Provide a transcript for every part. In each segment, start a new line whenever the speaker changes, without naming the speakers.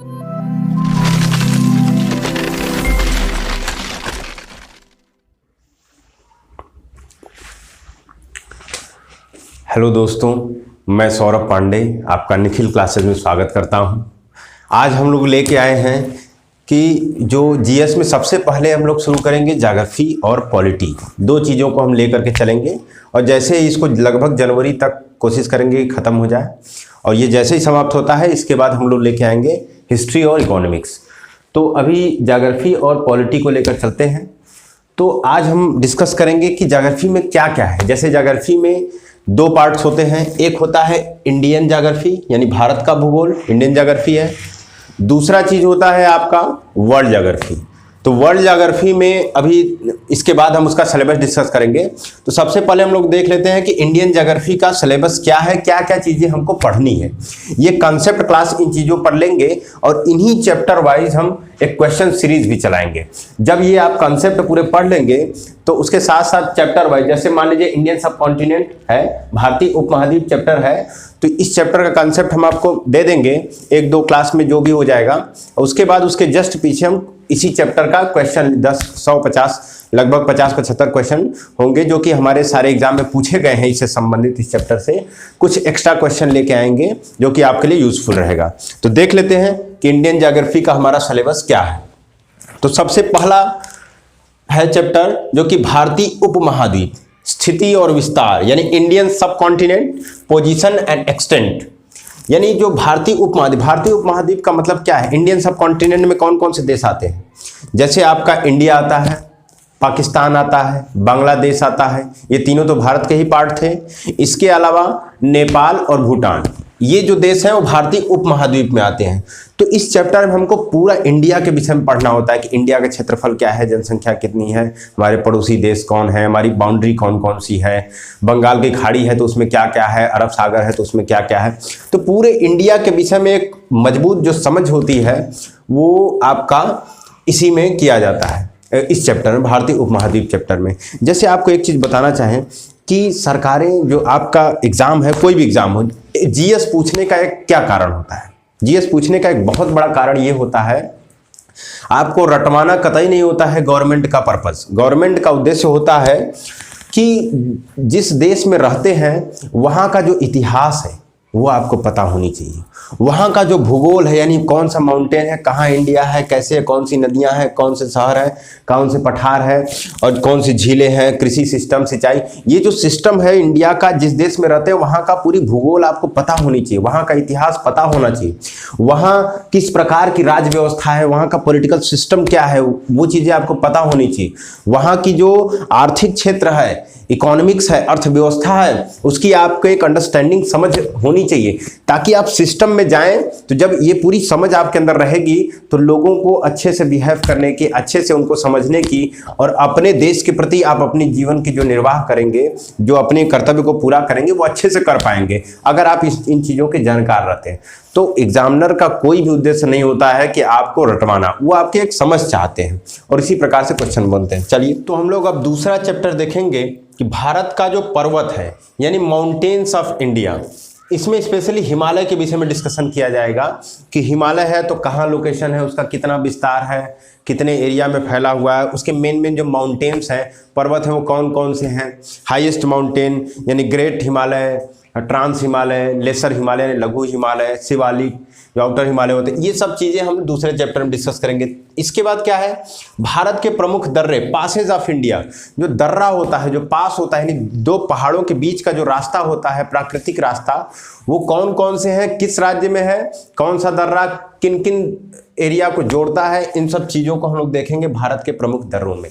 Hello दोस्तों, मैं सौरभ पांडे आपका निखिल क्लासेस में स्वागत करता हूं। आज हम लोग लेके आए हैं कि जो जीएस में सबसे पहले हम लोग शुरू करेंगे ज्योग्राफी और पॉलिटी, दो चीज़ों को हम लेकर के चलेंगे और जैसे ही इसको लगभग जनवरी तक कोशिश करेंगे कि ख़त्म हो जाए और ये जैसे ही समाप्त होता है इसके बाद हम लोग लेके आएंगे हिस्ट्री और इकोनॉमिक्स। तो अभी ज्योग्राफी और पॉलिटी को लेकर चलते हैं। तो आज हम डिस्कस करेंगे कि ज्योग्राफी में क्या क्या है। जैसे ज्योग्राफी में दो पार्ट्स होते हैं, एक होता है इंडियन ज्योग्राफी यानी भारत का भूगोल, इंडियन ज्योग्राफी है। दूसरा चीज होता है आपका वर्ल्ड ज्योग्राफी। तो वर्ल्ड ज्योग्राफी में अभी इसके बाद हम उसका सिलेबस डिस्कस करेंगे। तो सबसे पहले हम लोग देख लेते हैं कि इंडियन ज्योग्राफी का सिलेबस क्या है, क्या क्या चीजें हमको पढ़नी है। ये कंसेप्ट क्लास इन चीजों पढ़ लेंगे और इन्हीं चैप्टर वाइज हम एक क्वेश्चन सीरीज भी चलाएंगे। जब ये आप कंसेप्ट पूरे पढ़ लेंगे तो उसके साथ साथ चैप्टर वाइज, जैसे मान लीजिए इंडियन सब कॉन्टिनेंट है, भारतीय उपमहाद्वीप चैप्टर है, तो इस चैप्टर का कंसेप्ट हम आपको दे देंगे एक दो क्लास में जो भी हो जाएगा। उसके बाद उसके जस्ट पीछे हम इसी चैप्टर का क्वेश्चन 10, 100, 50 लगभग 50-75 क्वेश्चन होंगे जो कि हमारे सारे एग्जाम में पूछे गए हैं इससे संबंधित। इस चैप्टर से कुछ एक्स्ट्रा क्वेश्चन लेके आएंगे जो कि आपके लिए यूजफुल रहेगा। तो देख लेते हैं कि इंडियन ज्योग्राफी का हमारा सिलेबस क्या है। तो सबसे पहला है चैप्टर जो कि भारतीय उपमहाद्वीप, स्थिति और विस्तार यानी इंडियन सब कॉन्टिनेंट, पोजीशन एंड एक्सटेंट। यानी जो भारतीय उपमहाद्वीप का मतलब क्या है, इंडियन सब कॉन्टिनेंट में कौन कौन से देश आते हैं। जैसे आपका इंडिया आता है, पाकिस्तान आता है, बांग्लादेश आता है, ये तीनों तो भारत के ही पार्ट थे। इसके अलावा नेपाल और भूटान, ये जो देश हैं वो भारतीय उपमहाद्वीप में आते हैं। तो इस चैप्टर में हमको पूरा इंडिया के विषय में पढ़ना होता है कि इंडिया का क्षेत्रफल क्या है, जनसंख्या कितनी है, हमारे पड़ोसी देश कौन है, हमारी बाउंड्री कौन कौन सी है, बंगाल की खाड़ी है तो उसमें क्या क्या है, अरब सागर है तो उसमें क्या क्या है। तो पूरे इंडिया के विषय में एक मजबूत जो समझ होती है वो आपका इसी में किया जाता है, इस चैप्टर में, भारतीय उपमहाद्वीप चैप्टर में। जैसे आपको एक चीज़ बताना चाहें कि सरकारें जो आपका एग्जाम है, कोई भी एग्जाम हो, जीएस पूछने का एक क्या कारण होता है। जीएस पूछने का एक बहुत बड़ा कारण ये होता है, आपको रटवाना कतई नहीं होता है गवर्नमेंट का पर्पस। गवर्नमेंट का उद्देश्य होता है कि जिस देश में रहते हैं वहाँ का जो इतिहास है वो आपको पता होनी चाहिए। वहाँ का जो भूगोल है यानी कौन सा माउंटेन है, कहाँ इंडिया है, कैसे, कौन सी नदियाँ हैं, कौन से शहर है, कौन से पठार है और कौन सी झीलें हैं, कृषि सिस्टम, सिंचाई, ये जो सिस्टम है इंडिया का, जिस देश में रहते हैं वहाँ का पूरी भूगोल आपको पता होनी चाहिए, वहाँ का इतिहास पता होना चाहिए, वहाँ किस प्रकार की राज्य व्यवस्था है, वहाँ का पॉलिटिकल सिस्टम क्या है, वो चीज़ें आपको पता होनी चाहिए। वहाँ की जो आर्थिक क्षेत्र है, इकोनॉमिक्स है, अर्थव्यवस्था है, उसकी आपको एक अंडरस्टैंडिंग समझ होनी चाहिए ताकि आप सिस्टम में जाएं। तो जब ये पूरी समझ आपके अंदर रहेगी तो लोगों को अच्छे से बिहेव करने की, अच्छे से उनको समझने की और अपने देश के प्रति आप अपने जीवन की जो निर्वाह करेंगे, जो अपने कर्तव्य को पूरा करेंगे वो अच्छे से कर पाएंगे अगर आप इन चीज़ों के जानकार रहते हैं। तो एग्जामिनर का कोई भी उद्देश्य नहीं होता है कि आपको रटवाना, वो आपके एक समझ चाहते हैं और इसी प्रकार से क्वेश्चन बनते हैं। चलिए, तो हम लोग अब दूसरा चैप्टर देखेंगे कि भारत का जो पर्वत है यानी माउंटेन्स ऑफ इंडिया, इसमें स्पेशली हिमालय के विषय में डिस्कशन किया जाएगा कि हिमालय है तो कहाँ लोकेशन है, उसका कितना विस्तार है, कितने एरिया में फैला हुआ है, उसके मेन जो माउंटेन्स हैं, पर्वत हैं, वो कौन कौन से हैं, हाईएस्ट माउंटेन यानी great Himalaya, trans Himalaya, lesser Himalaya यानी लघु हिमालय, शिवालिक, जो आउटर हिमालय होते हैं, ये सब चीज़ें हम दूसरे चैप्टर में डिस्कस करेंगे। इसके बाद क्या है, भारत के प्रमुख दर्रे, पासेज ऑफ इंडिया, जो दर्रा होता है, जो पास होता है यानी दो पहाड़ों के बीच का जो रास्ता होता है, प्राकृतिक रास्ता, वो कौन कौन से हैं, किस राज्य में है, कौन सा दर्रा किन किन एरिया को जोड़ता है, इन सब चीज़ों को हम लोग देखेंगे भारत के प्रमुख दर्रों में।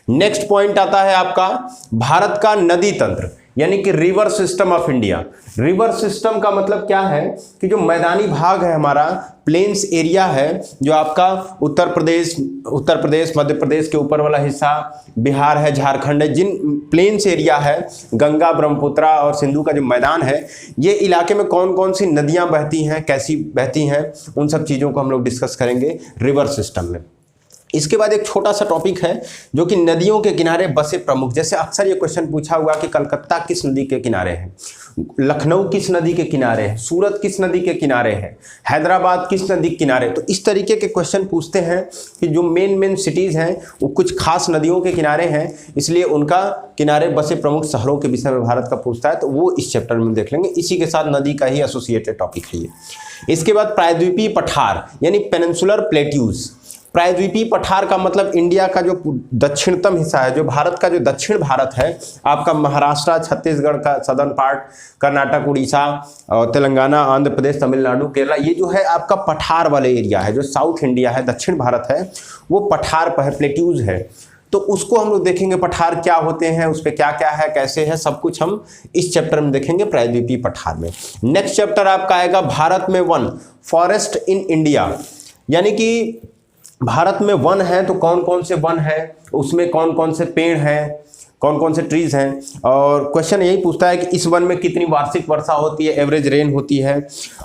नेक्स्ट पॉइंट आता है आपका भारत का नदी तंत्र यानी कि river system of India. River system का मतलब क्या है कि जो मैदानी भाग है हमारा, प्लेन्स एरिया है, जो आपका उत्तर प्रदेश, मध्य प्रदेश के ऊपर वाला हिस्सा, बिहार है, झारखंड है, जिन प्लेन्स एरिया है, गंगा, ब्रह्मपुत्रा और सिंधु का जो मैदान है, ये इलाके में कौन कौन सी नदियां बहती हैं, कैसी बहती हैं, उन सब चीज़ों को हम लोग डिस्कस करेंगे रिवर सिस्टम में। इसके बाद एक छोटा सा टॉपिक है जो कि नदियों के किनारे बसे प्रमुख। जैसे अक्सर ये क्वेश्चन पूछा हुआ कि कलकत्ता किस नदी के किनारे है, लखनऊ किस नदी के किनारे है, सूरत किस नदी के किनारे है, हैदराबाद किस नदी के किनारे। तो इस तरीके के क्वेश्चन पूछते हैं कि जो मेन सिटीज़ हैं वो कुछ खास नदियों के किनारे हैं, इसलिए उनका किनारे बसे प्रमुख शहरों के विषय में भारत का पूछता है, तो वो इस चैप्टर में देख लेंगे। इसी के साथ नदी का ही एसोसिएटेड टॉपिक है ये। इसके बाद प्रायद्वीपीय पठार यानी पेनिनसुलर प्लेट्यूज। प्रायद्वीपीय पठार का मतलब इंडिया का जो दक्षिणतम हिस्सा है, जो भारत का जो दक्षिण भारत है, आपका महाराष्ट्र, छत्तीसगढ़ का सदर्न पार्ट, कर्नाटक, उड़ीसा और तेलंगाना, आंध्र प्रदेश, तमिलनाडु, केरला, ये जो है आपका पठार वाले एरिया है। जो साउथ इंडिया है, दक्षिण भारत है, वो पठार पर है, प्लेट्यूज है। तो उसको हम लोग देखेंगे पठार क्या होते हैं, उस पर क्या क्या है, कैसे है, सब कुछ हम इस चैप्टर में देखेंगे प्रायद्वीपीय पठार में। नेक्स्ट चैप्टर आपका आएगा भारत में वन, फॉरेस्ट इन इंडिया। यानी कि भारत में वन है तो कौन कौन से वन है, उसमें कौन कौन से पेड़ हैं, कौन कौन से ट्रीज हैं, और क्वेश्चन यही पूछता है कि इस वन में कितनी वार्षिक वर्षा होती है, एवरेज रेन होती है,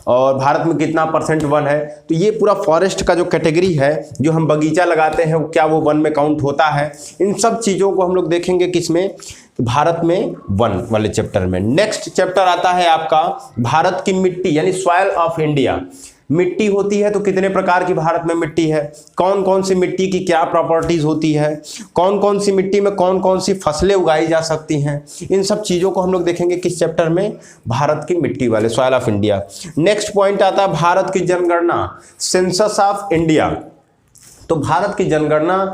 और भारत में कितना % वन है। तो ये पूरा फॉरेस्ट का जो कैटेगरी है, जो हम बगीचा लगाते हैं, क्या वो वन में काउंट होता है, इन सब चीज़ों को हम लोग देखेंगे किसमें, भारत में वन वाले चैप्टर में। नेक्स्ट चैप्टर आता है आपका भारत की मिट्टी यानी सॉइल ऑफ इंडिया। मिट्टी होती है तो कितने प्रकार की भारत में मिट्टी है, कौन कौन सी मिट्टी की क्या प्रॉपर्टीज होती है, कौन कौन सी मिट्टी में कौन कौन सी फसलें उगाई जा सकती हैं, इन सब चीज़ों को हम लोग देखेंगे किस चैप्टर में, भारत की मिट्टी वाले, soil of India. Next point आता है भारत की जनगणना, सेंसस ऑफ इंडिया। तो भारत की जनगणना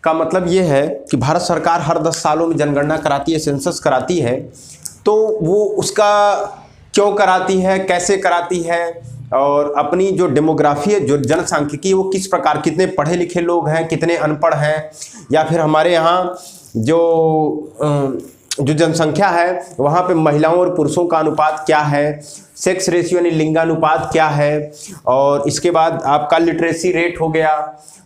का मतलब ये है कि भारत सरकार हर 10 सालों में जनगणना कराती है, सेंसस कराती है। तो वो उसका क्यों कराती है, कैसे कराती है, और अपनी जो डेमोग्राफी है, जो जनसांख्यिकी, वो किस प्रकार, कितने पढ़े लिखे लोग हैं, कितने अनपढ़ हैं, या फिर हमारे यहाँ जो जनसंख्या है वहाँ पे महिलाओं और पुरुषों का अनुपात क्या है, सेक्स रेशियो यानी लिंगानुपात क्या है, और इसके बाद आपका लिटरेसी रेट हो गया।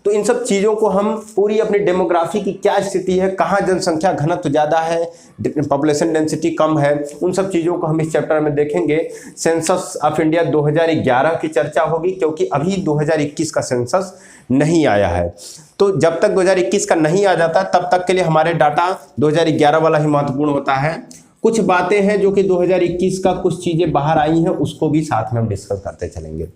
तो इन सब चीज़ों को हम पूरी अपनी डेमोग्राफी की क्या स्थिति है, कहाँ जनसंख्या घनत्व ज़्यादा है, पॉपुलेशन डेंसिटी कम है, उन सब चीज़ों को हम इस चैप्टर में देखेंगे। सेंसस ऑफ इंडिया 2011 की चर्चा होगी, क्योंकि अभी 2021 का सेंसस नहीं आया है। तो जब तक 2021 का नहीं आ जाता तब तक के लिए हमारे डाटा 2011 वाला ही महत्वपूर्ण होता है। कुछ बातें हैं जो कि 2021 का कुछ चीज़ें बाहर आई हैं, उसको भी साथ में हम डिस्कस करते चलेंगे।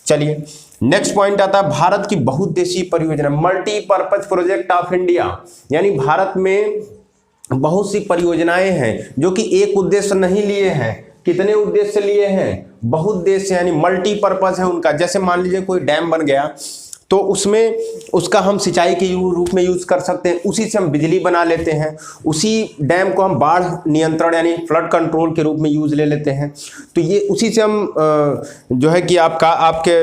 चलिए नेक्स्ट पॉइंट आता है भारत की बहुउद्देशीय परियोजना, मल्टीपर्पज प्रोजेक्ट ऑफ इंडिया। यानी भारत में बहुत सी परियोजनाएं हैं जो कि एक उद्देश्य नहीं लिए हैं, कितने उद्देश्य लिए हैं, बहुउद्देश्य यानी मल्टीपर्पज है उनका। जैसे मान लीजिए कोई डैम बन गया तो उसमें उसका हम सिंचाई के रूप में यूज़ कर सकते हैं, उसी से हम बिजली बना लेते हैं, उसी डैम को हम बाढ़ नियंत्रण यानी फ्लड कंट्रोल के रूप में यूज़ ले लेते हैं। तो ये उसी से हम जो है कि आपके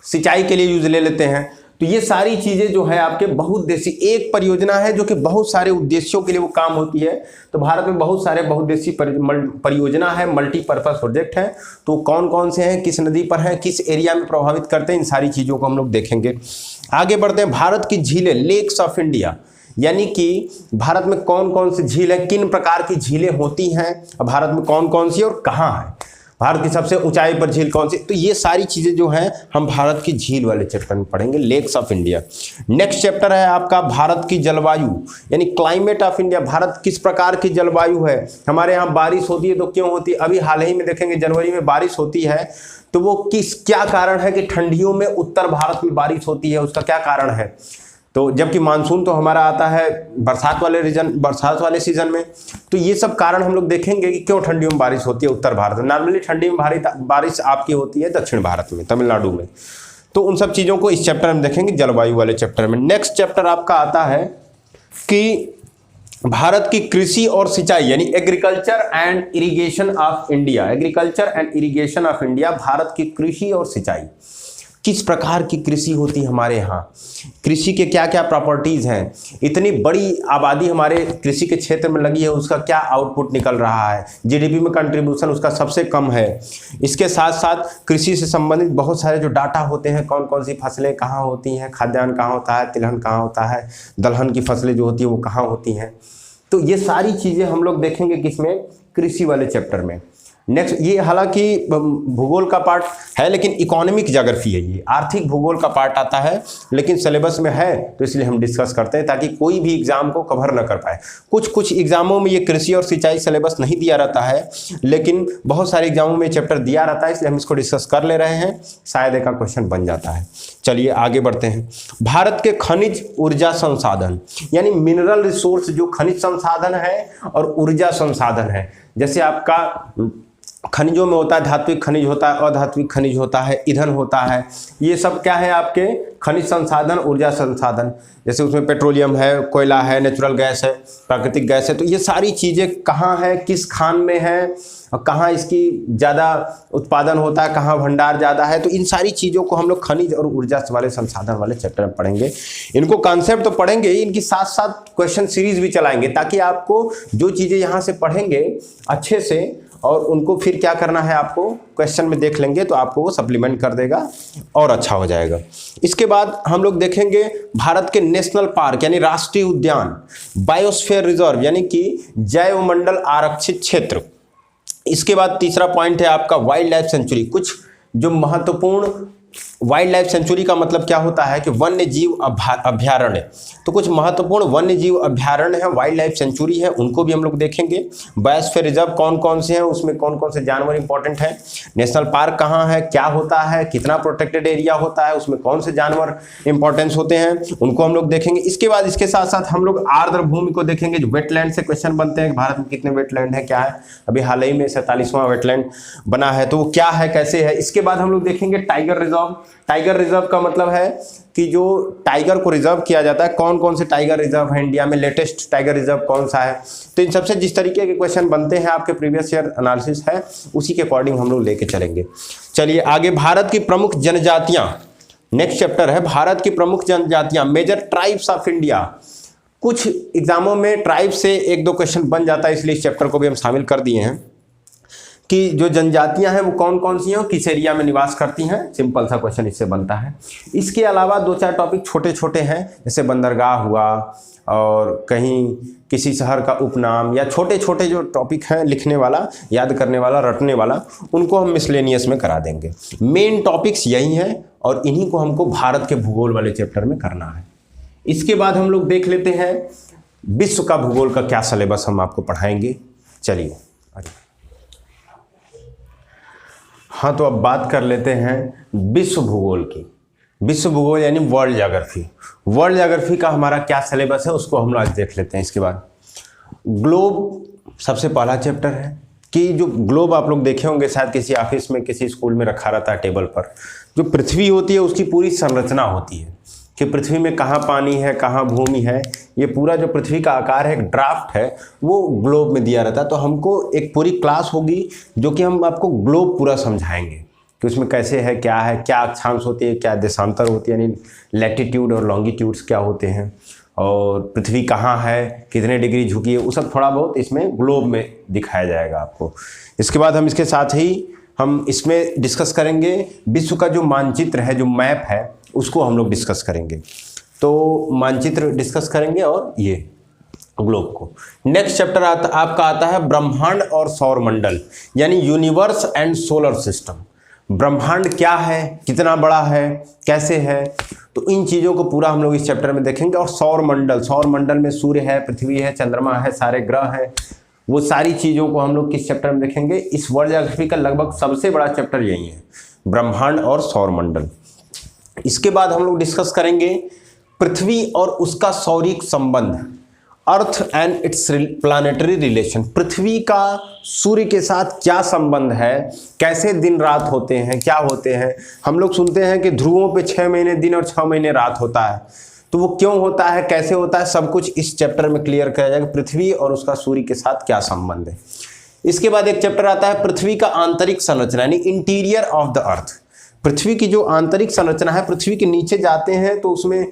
सिंचाई के लिए यूज़ ले लेते हैं। तो ये सारी चीज़ें जो है आपके बहुउद्देशीय एक परियोजना है जो कि बहुत सारे उद्देश्यों के लिए वो काम होती है। तो भारत में बहुत सारे बहुउद्देशीय परियोजना है, मल्टीपर्पज प्रोजेक्ट है। तो कौन कौन से हैं, किस नदी पर हैं, किस एरिया में प्रभावित करते हैं, इन सारी चीज़ों को हम लोग देखेंगे। आगे बढ़ते हैं, भारत की झीलें, लेक्स ऑफ इंडिया। यानी कि भारत में कौन कौन सी झील है, किन प्रकार की झीलें होती हैं, भारत में कौन कौन सी और कहाँ है, भारत की सबसे ऊंचाई पर झील कौन सी। तो ये सारी चीज़ें जो हैं हम भारत की झील वाले चैप्टर में पढ़ेंगे, lakes of India. Next chapter है आपका भारत की जलवायु यानी क्लाइमेट ऑफ इंडिया। भारत किस प्रकार की जलवायु है, हमारे यहाँ बारिश होती है तो क्यों होती है, अभी हाल ही में देखेंगे जनवरी में बारिश होती है, तो वो क्या कारण है कि ठंडियों में उत्तर भारत में बारिश होती है, उसका क्या कारण है। तो जबकि मानसून तो हमारा आता है बरसात वाले सीजन में। तो ये सब कारण हम लोग देखेंगे कि क्यों ठंडियों में बारिश होती है उत्तर भारत में। नॉर्मली ठंडी में बारिश आपकी होती है दक्षिण भारत में, तमिलनाडु में। तो उन सब चीज़ों को इस चैप्टर में देखेंगे, जलवायु वाले चैप्टर में। नेक्स्ट चैप्टर आपका आता है कि भारत की कृषि और सिंचाई यानी agriculture and irrigation of India. Agriculture and irrigation of India, Bharat की कृषि और सिंचाई, किस प्रकार की कृषि होती है हमारे यहाँ, कृषि के क्या क्या प्रॉपर्टीज़ हैं, इतनी बड़ी आबादी हमारे कृषि के क्षेत्र में लगी है, उसका क्या आउटपुट निकल रहा है, जीडीपी में कंट्रीब्यूशन उसका सबसे कम है। इसके साथ साथ कृषि से संबंधित बहुत सारे जो डाटा होते हैं, कौन कौन सी फसलें कहाँ होती हैं, खाद्यान्न कहाँ होता है, तिलहन कहाँ होता है, दलहन की फसलें जो होती है वो कहाँ होती हैं। तो ये सारी चीज़ें हम लोग देखेंगे किसमें, कृषि वाले चैप्टर में। नेक्स्ट, ये हालांकि भूगोल का पार्ट है लेकिन इकोनॉमिक ज्योग्राफी है, ये आर्थिक भूगोल का पार्ट आता है, लेकिन सिलेबस में है तो इसलिए हम डिस्कस करते हैं ताकि कोई भी एग्जाम को कवर न कर पाए। कुछ एग्जामों में ये कृषि और सिंचाई सिलेबस नहीं दिया रहता है, लेकिन बहुत सारे एग्जामों में चैप्टर दिया रहता है, इसलिए हम इसको डिस्कस कर ले रहे हैं, शायद एक क्वेश्चन बन जाता है। चलिए आगे बढ़ते हैं। भारत के खनिज ऊर्जा संसाधन यानी मिनरल रिसोर्स, जो खनिज संसाधन है और ऊर्जा संसाधन है, जैसे आपका खनिजों में होता है, धात्विक खनिज होता है, अधात्विक खनिज होता है, ईंधन होता है, ये सब क्या है आपके खनिज संसाधन, ऊर्जा संसाधन। जैसे उसमें पेट्रोलियम है, कोयला है, नेचुरल गैस है, प्राकृतिक गैस है, तो ये सारी चीज़ें कहाँ है, किस खान में है और कहाँ इसकी ज़्यादा उत्पादन होता है, कहाँ भंडार ज़्यादा है, तो इन सारी चीज़ों को हम लोग खनिज और ऊर्जा वाले संसाधन वाले चैप्टर में पढ़ेंगे। इनको कॉन्सेप्ट तो पढ़ेंगे, इनकी साथ साथ क्वेश्चन सीरीज भी चलाएंगे, ताकि आपको जो चीज़ें यहाँ से पढ़ेंगे अच्छे से और उनको फिर क्या करना है, आपको क्वेश्चन में देख लेंगे तो आपको वो सप्लीमेंट कर देगा और अच्छा हो जाएगा। इसके बाद हम लोग देखेंगे भारत के नेशनल पार्क यानी राष्ट्रीय उद्यान, बायोस्फीयर रिजर्व यानी कि जैवमंडल आरक्षित क्षेत्र। इसके बाद तीसरा पॉइंट है आपका वाइल्ड लाइफ सेंचुरी। कुछ जो महत्वपूर्ण, वाइल्ड लाइफ सेंचुरी का मतलब क्या होता है कि वन्य जीव अभ्यारण्य, तो कुछ महत्वपूर्ण वन्य जीव अभ्यारण्य है, वाइल्ड लाइफ सेंचुरी है, उनको भी हम लोग देखेंगे। बायोस्फीयर रिजर्व कौन कौन से हैं, उसमें कौन कौन से जानवर इंपॉर्टेंट हैं, नेशनल पार्क कहाँ है, क्या होता है, कितना प्रोटेक्टेड एरिया होता है, उसमें कौन से जानवर इंपॉर्टेंस होते हैं, उनको हम लोग देखेंगे। इसके बाद इसके साथ साथ हम लोग आर्द्र भूमि को देखेंगे, जो वेटलैंड से क्वेश्चन बनते हैं, भारत में कितने वेटलैंड है, क्या है, अभी हाल ही में 47वां वेटलैंड बना है, तो वो क्या है, कैसे है। इसके बाद हम लोग देखेंगे टाइगर रिजर्व। टाइगर रिजर्व का मतलब है कि जो टाइगर को रिजर्व किया जाता है, कौन कौन से टाइगर रिजर्व है इंडिया में, लेटेस्ट टाइगर रिजर्व कौन सा है, तो इन सबसे जिस तरीके के क्वेश्चन बनते हैं, आपके प्रीवियस ईयर एनालिसिस है, उसी के अकॉर्डिंग हम लोग लेके चलेंगे। चलिए आगे, भारत की प्रमुख जनजातियां, नेक्स्ट चैप्टर है भारत की प्रमुख जनजातियां, मेजर ट्राइब्स ऑफ इंडिया। कुछ एग्जामों में ट्राइब से एक दो क्वेश्चन बन जाता है, इसलिए इस चैप्टर को भी हम शामिल कर दिए हैं कि जो जनजातियां हैं वो कौन कौन सी हैं, किस एरिया में निवास करती हैं, सिंपल सा क्वेश्चन इससे बनता है। इसके अलावा दो चार टॉपिक छोटे छोटे हैं, जैसे बंदरगाह हुआ और कहीं किसी शहर का उपनाम, या छोटे छोटे जो टॉपिक हैं लिखने वाला, याद करने वाला, रटने वाला, उनको हम मिसलेनियस में करा देंगे। मेन टॉपिक्स यही हैं और इन्हीं को हमको भारत के भूगोल वाले चैप्टर में करना है। इसके बाद हम लोग देख लेते हैं विश्व का भूगोल का क्या सिलेबस हम आपको पढ़ाएंगे। चलिए, हाँ, तो अब बात कर लेते हैं विश्व भूगोल की। विश्व भूगोल यानी वर्ल्ड ज्योग्राफी। वर्ल्ड ज्योग्राफी का हमारा क्या सिलेबस है उसको हम लोग आज देख लेते हैं। इसके बाद ग्लोब सबसे पहला चैप्टर है कि जो ग्लोब आप लोग देखे होंगे शायद किसी ऑफिस में, किसी स्कूल में रखा रहता है टेबल पर। जो पृथ्वी होती है उसकी पूरी संरचना होती है कि पृथ्वी में कहाँ पानी है, कहाँ भूमि है, ये पूरा जो पृथ्वी का आकार है, एक ड्राफ्ट है, वो ग्लोब में दिया रहता है। तो हमको एक पूरी क्लास होगी जो कि हम आपको ग्लोब पूरा समझाएंगे कि उसमें कैसे है, क्या अक्षांश होती है, क्या देशांतर होती है, यानी लैटिट्यूड और लॉन्गिट्यूड्स क्या होते हैं, और पृथ्वी कहाँ है, कितने डिग्री झुकी है, वो सब थोड़ा बहुत इसमें ग्लोब में दिखाया जाएगा आपको। इसके बाद हम इसके साथ ही हम इसमें डिस्कस करेंगे विश्व का जो मानचित्र है, जो मैप है, उसको हम लोग डिस्कस करेंगे। तो मानचित्र डिस्कस करेंगे और ये ग्लोब को। नेक्स्ट चैप्टर आपका आता है ब्रह्मांड और सौरमंडल यानी यूनिवर्स एंड सोलर सिस्टम। ब्रह्मांड क्या है, कितना बड़ा है, कैसे है, तो इन चीज़ों को पूरा हम लोग इस चैप्टर में देखेंगे। और सौरमंडल, सौरमंडल में सूर्य है, पृथ्वी है, चंद्रमा है, सारे ग्रह हैं, वो सारी चीज़ों को हम लोग किस चैप्टर में देखेंगे। इस वर्ल्ड ज्योग्राफी का लगभग सबसे बड़ा चैप्टर यही है, ब्रह्मांड और सौरमंडल। इसके बाद हम लोग डिस्कस करेंगे पृथ्वी और उसका सौरिक संबंध, Earth and its planetary relation. पृथ्वी का सूर्य के साथ क्या संबंध है, कैसे दिन रात होते हैं, क्या होते हैं। हम लोग सुनते हैं कि ध्रुवों पे 6 महीने दिन और 6 महीने रात होता है, तो वो क्यों होता है, कैसे होता है, सब कुछ इस चैप्टर में क्लियर किया जाएगा। पृथ्वी और उसका सूर्य के साथ क्या संबंध है। इसके बाद एक चैप्टर आता है पृथ्वी का आंतरिक संरचना यानी इंटीरियर ऑफ द अर्थ। पृथ्वी की जो आंतरिक संरचना है, पृथ्वी के नीचे जाते हैं तो उसमें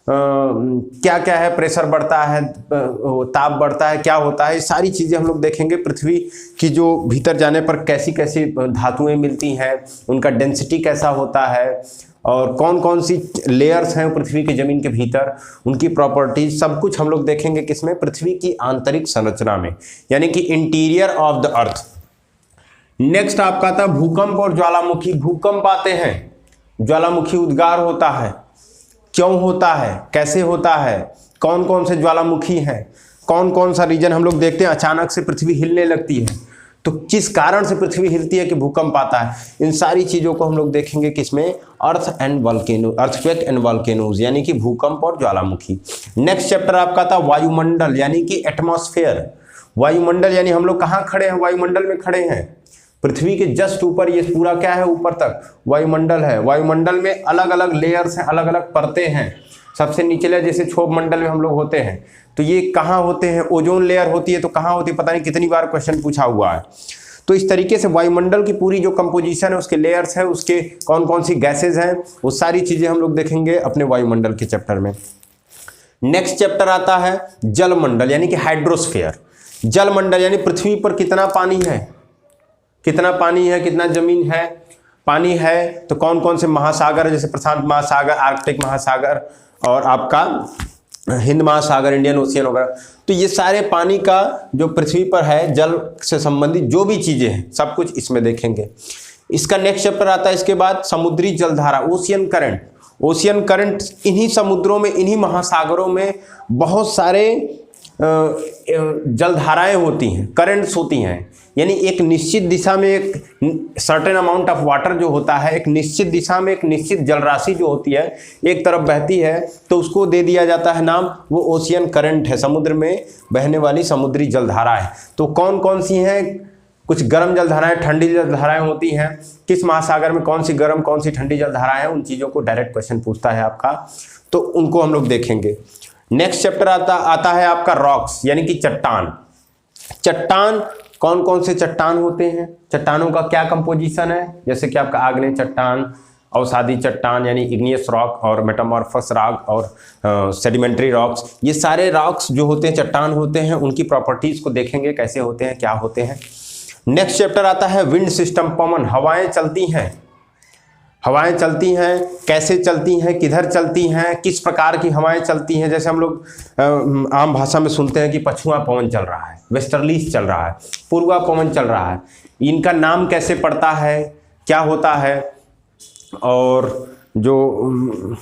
क्या क्या है, प्रेशर बढ़ता है, ताप बढ़ता है, क्या होता है, सारी चीज़ें हम लोग देखेंगे। पृथ्वी की जो भीतर जाने पर कैसी कैसी धातुएं मिलती हैं, उनका डेंसिटी कैसा होता है, और कौन कौन सी लेयर्स हैं पृथ्वी की ज़मीन के भीतर, उनकी प्रॉपर्टीज, सब कुछ हम लोग देखेंगे किसमें, पृथ्वी की आंतरिक संरचना में, यानी कि interior of the earth. Next आपका था भूकंप और ज्वालामुखी। भूकंप आते हैं, ज्वालामुखी उद्गार होता है, क्यों होता है, कैसे होता है, कौन कौन से ज्वालामुखी हैं, कौन कौन सा रीजन हम लोग देखते हैं अचानक से पृथ्वी हिलने लगती है, तो किस कारण से पृथ्वी हिलती है कि भूकंप आता है। इन सारी चीज़ों को हम लोग देखेंगे किसमें, earth and volcano, earthquake and volcanoes, यानी कि भूकंप और ज्वालामुखी। नेक्स्ट चैप्टर आपका था वायुमंडल यानी कि एटमॉस्फेयर। वायुमंडल यानी हम लोग कहाँ खड़े हैं, वायुमंडल में खड़े हैं, पृथ्वी के जस्ट ऊपर, ये पूरा क्या है, ऊपर तक वायुमंडल है। वायुमंडल में अलग अलग लेयर्स हैं, अलग अलग परतें हैं। सबसे निचले जैसे क्षोभ मंडल में हम लोग होते हैं, तो ये कहाँ होते हैं, ओजोन लेयर होती है, तो कहाँ होती है पता नहीं कितनी बार क्वेश्चन पूछा हुआ है। तो इस तरीके से वायुमंडल की पूरी जो कंपोजिशन है, उसके लेयर्स है, उसके कौन कौन सी गैसेज हैं, वो सारी चीजें हम लोग देखेंगे अपने वायुमंडल के चैप्टर में। नेक्स्ट चैप्टर आता है जलमंडल यानी कि हाइड्रोस्फीयर। जलमंडल यानी पृथ्वी पर कितना पानी है, कितना पानी है, कितना जमीन है, पानी है तो कौन कौन से महासागर है, जैसे प्रशांत महासागर, आर्कटिक महासागर और आपका हिंद महासागर, इंडियन ओशियन वगैरह। तो ये सारे पानी का जो पृथ्वी पर है, जल से संबंधित जो भी चीजें हैं, सब कुछ इसमें देखेंगे। इसका नेक्स्ट चैप्टर आता है इसके बाद समुद्री जलधारा, ओशियन करंट। ओशियन करंट, इन्हीं समुद्रों में, इन्हीं महासागरों में बहुत सारे जलधाराएं होती हैं, करंट्स होती हैं, यानी एक निश्चित दिशा में एक सर्टेन अमाउंट ऑफ वाटर जो होता है, एक निश्चित दिशा में एक निश्चित जल राशि जो होती है एक तरफ बहती है, तो उसको दे दिया जाता है नाम, वो ओशियन करंट है, समुद्र में बहने वाली समुद्री जलधारा है। तो कौन कौन सी हैं, कुछ गर्म जलधाराएं, ठंडी जलधाराएं होती हैं, किस महासागर में कौन सी गर्म कौन सी ठंडी जलधाराएं हैं, उन चीज़ों को डायरेक्ट क्वेश्चन पूछता है आपका, तो उनको हम लोग देखेंगे। नेक्स्ट चैप्टर आता है आपका रॉक्स यानी कि चट्टान। चट्टान, कौन कौन से चट्टान होते हैं, चट्टानों का क्या कंपोजिशन है, जैसे कि आपका आग्नेय चट्टान, अवसादी चट्टान यानी इग्नियस रॉक, और मेटामॉर्फस रॉक और सेडिमेंट्री रॉक्स। ये सारे रॉक्स जो होते हैं, चट्टान होते हैं, उनकी प्रॉपर्टीज को देखेंगे, कैसे होते हैं, क्या होते हैं। नेक्स्ट चैप्टर आता है विंड सिस्टम, पवन, हवाएं चलती हैं, हवाएं चलती हैं, कैसे चलती हैं, किधर चलती हैं, किस प्रकार की हवाएं चलती हैं। जैसे हम लोग आम भाषा में सुनते हैं कि पछुआ पवन चल रहा है, वेस्टर्लीज चल रहा है, पूर्वा पवन चल रहा है, इनका नाम कैसे पड़ता है, क्या होता है। और जो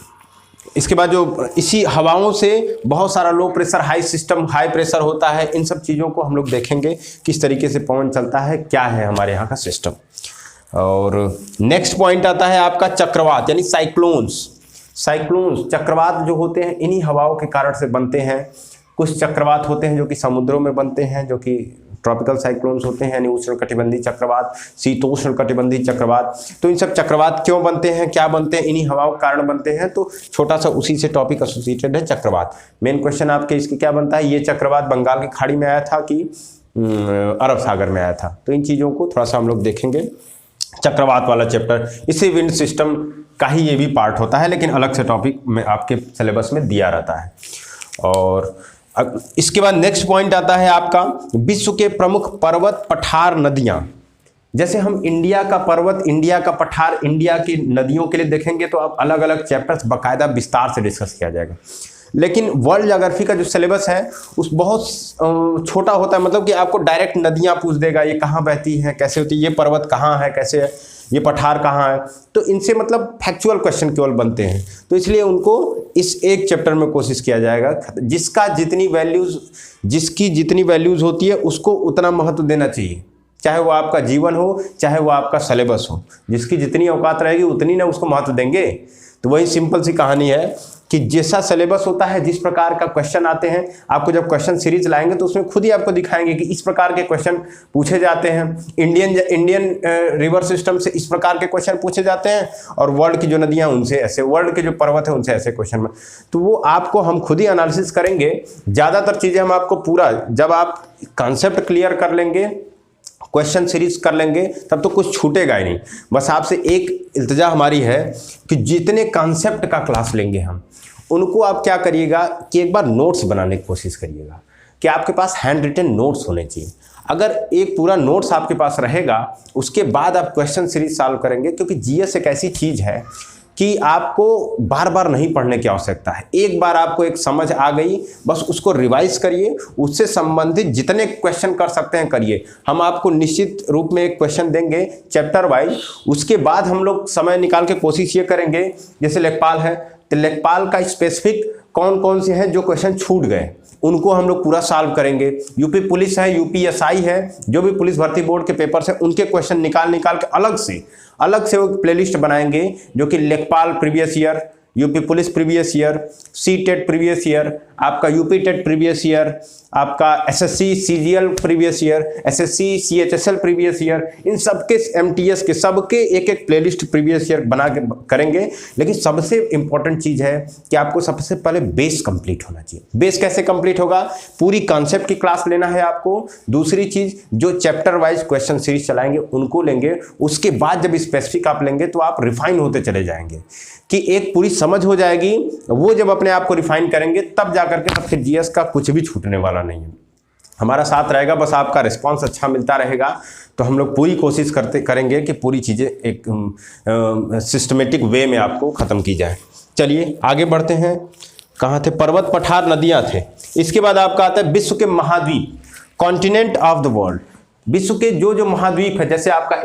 इसके बाद जो इसी हवाओं से बहुत सारा low pressure high system, high pressure होता है, इन सब चीज़ों को हम लोग देखेंगे, किस तरीके से पवन चलता है, क्या है हमारे यहाँ का सिस्टम। और नेक्स्ट पॉइंट आता है आपका चक्रवात यानी साइक्लोन्स। साइक्लोन्स, चक्रवात जो होते हैं इन्हीं हवाओं के कारण से बनते हैं। कुछ चक्रवात होते हैं जो कि समुद्रों में बनते हैं, जो कि ट्रॉपिकल साइक्लोन्स होते हैं, यानी उष्णकटिबंधीय चक्रवात, शीतोष्णकटिबंधीय चक्रवात। तो इन सब चक्रवात क्यों बनते हैं, क्या बनते हैं, इन्हीं हवाओं के कारण बनते हैं। तो छोटा सा उसी से टॉपिक एसोसिएटेड है चक्रवात। मेन क्वेश्चन आपके इसके क्या बनता है, ये चक्रवात बंगाल की खाड़ी में आया था कि अरब सागर में आया था। तो इन चीज़ों को थोड़ा सा हम लोग देखेंगे, चक्रवात वाला चैप्टर। इसी विंड सिस्टम का ही ये भी पार्ट होता है, लेकिन अलग से टॉपिक में आपके सिलेबस में दिया रहता है। और इसके बाद नेक्स्ट पॉइंट आता है आपका विश्व के प्रमुख पर्वत, पठार, नदियां। जैसे हम इंडिया का पर्वत, इंडिया का पठार, इंडिया की नदियों के लिए देखेंगे तो अब अलग अलग चैप्टर्स बाकायदा विस्तार से डिस्कस किया जाएगा। लेकिन वर्ल्ड ज्योग्राफी का जो सिलेबस है उस बहुत छोटा होता है, मतलब कि आपको डायरेक्ट नदियां पूछ देगा, ये कहाँ बहती हैं, कैसे होती है, ये पर्वत कहाँ है, कैसे है, ये पठार कहाँ है। तो इनसे मतलब फैक्चुअल क्वेश्चन केवल बनते हैं, तो इसलिए उनको इस एक चैप्टर में कोशिश किया जाएगा। जिसका जितनी वैल्यूज, जिसकी जितनी वैल्यूज होती है उसको उतना महत्व देना चाहिए, चाहे वो आपका जीवन हो, चाहे वो आपका सिलेबस हो। जिसकी जितनी औकात रहेगी उतनी ना उसको महत्व देंगे। तो वही सिंपल सी कहानी है कि जैसा सिलेबस होता है, जिस प्रकार का क्वेश्चन आते हैं, आपको जब क्वेश्चन सीरीज लाएंगे तो उसमें खुद ही आपको दिखाएंगे कि इस प्रकार के क्वेश्चन पूछे जाते हैं। इंडियन रिवर सिस्टम से इस प्रकार के क्वेश्चन पूछे जाते हैं, और वर्ल्ड की जो नदियां उनसे ऐसे, वर्ल्ड के जो पर्वत है उनसे ऐसे क्वेश्चन में। तो वो आपको हम खुद ही एनालिसिस करेंगे। ज़्यादातर चीज़ें हम आपको पूरा, जब आप कॉन्सेप्ट क्लियर कर लेंगे, क्वेश्चन सीरीज कर लेंगे, तब तो कुछ छूटेगा ही नहीं। बस आपसे एक इल्तिजा हमारी है कि जितने कॉन्सेप्ट का क्लास लेंगे हम, उनको आप क्या करिएगा कि एक बार नोट्स बनाने की कोशिश करिएगा, कि आपके पास हैंड रिटन नोट्स होने चाहिए। अगर एक पूरा नोट्स आपके पास रहेगा, उसके बाद आप क्वेश्चन सीरीज सॉल्व करेंगे, क्योंकि जीएस एक ऐसी चीज़ है कि आपको बार बार नहीं पढ़ने की आवश्यकता है। एक बार आपको एक समझ आ गई, बस उसको रिवाइज करिए, उससे संबंधित जितने क्वेश्चन कर सकते हैं करिए। हम आपको निश्चित रूप में एक क्वेश्चन देंगे चैप्टर वाइज, उसके बाद हम लोग समय निकाल के कोशिश ये करेंगे, जैसे लेखपाल है तो लेखपाल का स्पेसिफिक कौन कौन से हैं जो क्वेश्चन छूट गए उनको हम लोग पूरा सॉल्व करेंगे। यूपी पुलिस है, यूपीएसआई है, जो भी पुलिस भर्ती बोर्ड के पेपर्स हैं उनके क्वेश्चन निकाल के अलग से वो प्लेलिस्ट बनाएंगे, जो कि Lekhpal previous year, UP police previous year, C TET previous year, आपका यूपी टेट प्रीवियस ईयर, आपका SSC CGL previous year, SSC CHSL previous year, इन सबके एमटीएस के सबके एक एक प्लेलिस्ट प्रीवियस ईयर बना के करेंगे। लेकिन सबसे इंपॉर्टेंट चीज़ है कि आपको सबसे पहले बेस कंप्लीट होना चाहिए। बेस कैसे कंप्लीट होगा? पूरी कॉन्सेप्ट की क्लास लेना है आपको। दूसरी चीज़, जो चैप्टर वाइज क्वेश्चन सीरीज चलाएंगे उनको लेंगे, उसके बाद जब स्पेसिफिक आप लेंगे तो आप रिफाइन होते चले जाएंगे कि एक पूरी समझ हो जाएगी। वो जब अपने आप को रिफाइन करेंगे तब जाकर के तब फिर जीएस का कुछ भी छूटने वाला नहीं है। हमारा साथ रहेगा, बस आपका रिस्पांस अच्छा मिलता रहेगा तो हम लोग पूरी कोशिश करेंगे कि पूरी चीज़ें एक सिस्टमेटिक वे में आपको ख़त्म की जाए। चलिए आगे बढ़ते हैं। कहाँ थे? पर्वत, पठार, नदियाँ थे। इसके बाद आपका आता है विश्व के महाद्वीप, कॉन्टिनेंट ऑफ द वर्ल्ड। विश्व के जो महाद्वीप है, जैसे आपका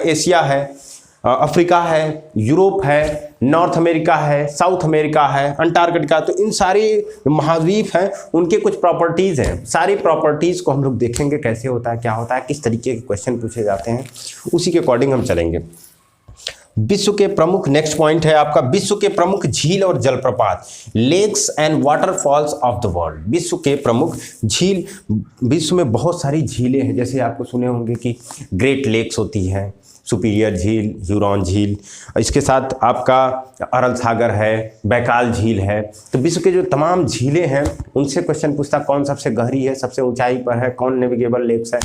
एशिया है, अफ्रीका है, यूरोप है, नॉर्थ अमेरिका है, साउथ अमेरिका है, अंटार्कटिका, तो इन सारी महाद्वीप हैं, उनके कुछ प्रॉपर्टीज़ हैं। सारी प्रॉपर्टीज़ को हम लोग देखेंगे कैसे होता है, क्या होता है, किस तरीके के क्वेश्चन पूछे जाते हैं, उसी के अकॉर्डिंग हम चलेंगे। विश्व के प्रमुख, नेक्स्ट पॉइंट है आपका, विश्व के प्रमुख झील और जलप्रपात, lakes and waterfalls of the world. विश्व के प्रमुख झील, विश्व में बहुत सारी झीलें हैं, जैसे आपको सुने होंगे कि ग्रेट लेक्स होती है, सुपीरियर झील, ह्यूरॉन झील, इसके साथ आपका अरल सागर है, बैकाल झील है। तो विश्व के जो तमाम झीलें हैं उनसे क्वेश्चन पूछता कौन सबसे गहरी है, सबसे ऊंचाई पर है, कौन नेविगेबल लेक्स है।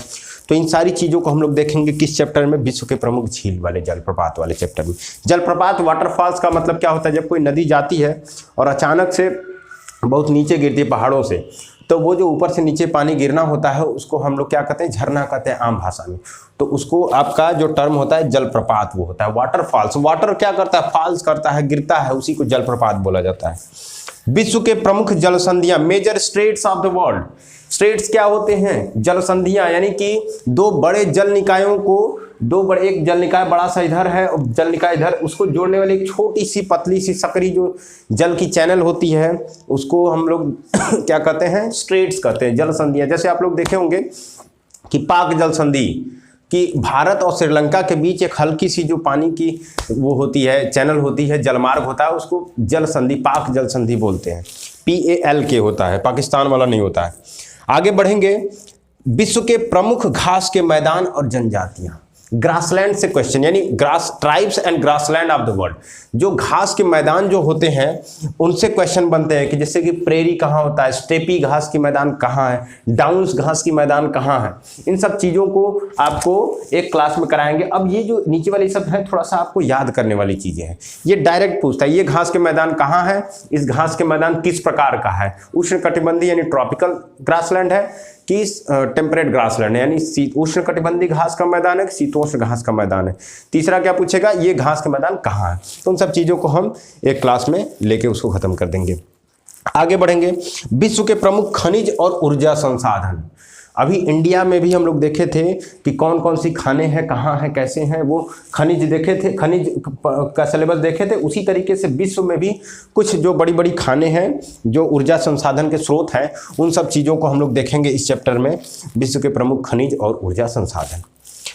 तो इन सारी चीज़ों को हम लोग देखेंगे किस चैप्टर में? विश्व के प्रमुख झील वाले, जलप्रपात वाले चैप्टर में। जलप्रपात, वाटरफॉल्स का मतलब क्या होता है? जब कोई नदी जाती है और अचानक से बहुत नीचे गिरती है पहाड़ों से, तो वो जो ऊपर से नीचे पानी गिरना होता है उसको हम लोग क्या कहते हैं? झरना कहते हैं आम भाषा में। तो उसको आपका जो टर्म होता है जलप्रपात वो होता है। वाटरफॉल्स, वाटर क्या करता है? फॉल्स करता है, गिरता है, उसी को जलप्रपात बोला जाता है। विश्व के प्रमुख जल संधियां, major straits of the world. Straits क्या होते हैं? जल संधियां, यानी कि दो बड़े जल निकायों को, एक जल निकाय बड़ा सा इधर है और जल निकाय इधर, उसको जोड़ने वाली एक छोटी सी पतली सी सकरी जो जल की चैनल होती है उसको हम लोग क्या कहते हैं? स्ट्रेट्स कहते हैं, जल संधियां। जैसे आप लोग देखे होंगे कि पाक जल संधि, कि भारत और श्रीलंका के बीच एक हल्की सी जो पानी की वो होती है, चैनल होती है, जलमार्ग होता है, उसको जल संधि, पाक जल संधि बोलते हैं। PALK होता है, पाकिस्तान वाला नहीं होता है। आगे बढ़ेंगे। विश्व के प्रमुख घास के मैदान और जनजातियां, ग्रासलैंड से क्वेश्चन, यानी grass, tribes and grassland of the world. जो घास के मैदान जो होते हैं उनसे क्वेश्चन बनते हैं कि जैसे कि प्रेरी कहाँ होता है, स्टेपी घास की मैदान कहाँ है, डाउन्स घास की मैदान कहाँ है। इन सब चीज़ों को आपको एक क्लास में कराएंगे। अब ये जो नीचे वाली सब है थोड़ा सा आपको याद करने वाली चीज़ें हैं। ये डायरेक्ट पूछता है ये घास के मैदान कहाँ है, इस घास के मैदान किस प्रकार का है, उष्ण कटिबंधीय यानी ट्रॉपिकल ग्रासलैंड है कि टेम्परेट ग्रासलैंड है, यानी उष्ण कटिबंधीय घास का मैदान है, शीतोष्ण घास का मैदान है। तीसरा क्या पूछेगा? ये घास के मैदान कहाँ है। तो उन सब चीज़ों को हम एक क्लास में लेके उसको खत्म कर देंगे। आगे बढ़ेंगे। विश्व के प्रमुख खनिज और ऊर्जा संसाधन। अभी इंडिया में भी हम लोग देखे थे कि कौन कौन सी खाने हैं, कहाँ हैं, कैसे हैं, वो खनिज देखे थे, खनिज का सिलेबस देखे थे। उसी तरीके से विश्व में भी कुछ जो बड़ी बड़ी खाने हैं, जो ऊर्जा संसाधन के स्रोत हैं, उन सब चीज़ों को हम लोग देखेंगे इस चैप्टर में, विश्व के प्रमुख खनिज और ऊर्जा संसाधन।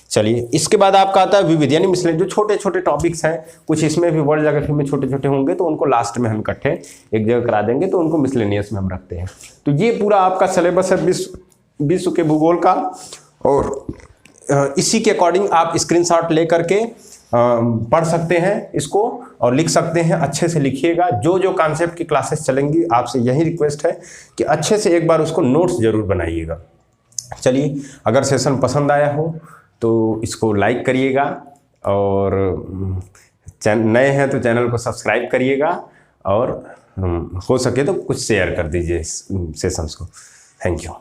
चलिए, इसके बाद आपका आता है विविध, यानी मिसलेनियस, जो छोटे छोटे टॉपिक्स हैं, कुछ इसमें भी वर्ल्ड ज्योग्राफी में छोटे छोटे होंगे तो उनको लास्ट में हम इकट्ठे एक जगह करा देंगे, तो उनको मिसलेनियस में हम रखते हैं। तो ये पूरा आपका सिलेबस है विश्व के भूगोल का, और इसी के अकॉर्डिंग आप स्क्रीनशॉट ले करके पढ़ सकते हैं इसको और लिख सकते हैं। अच्छे से लिखिएगा। जो जो कॉन्सेप्ट की क्लासेस चलेंगी आपसे यही रिक्वेस्ट है कि अच्छे से एक बार उसको नोट्स जरूर बनाइएगा। चलिए, अगर सेशन पसंद आया हो तो इसको लाइक करिएगा, और नए हैं तो चैनल को सब्सक्राइब करिएगा, और हो सके तो कुछ शेयर कर दीजिए इस सेशंस को। Thank you.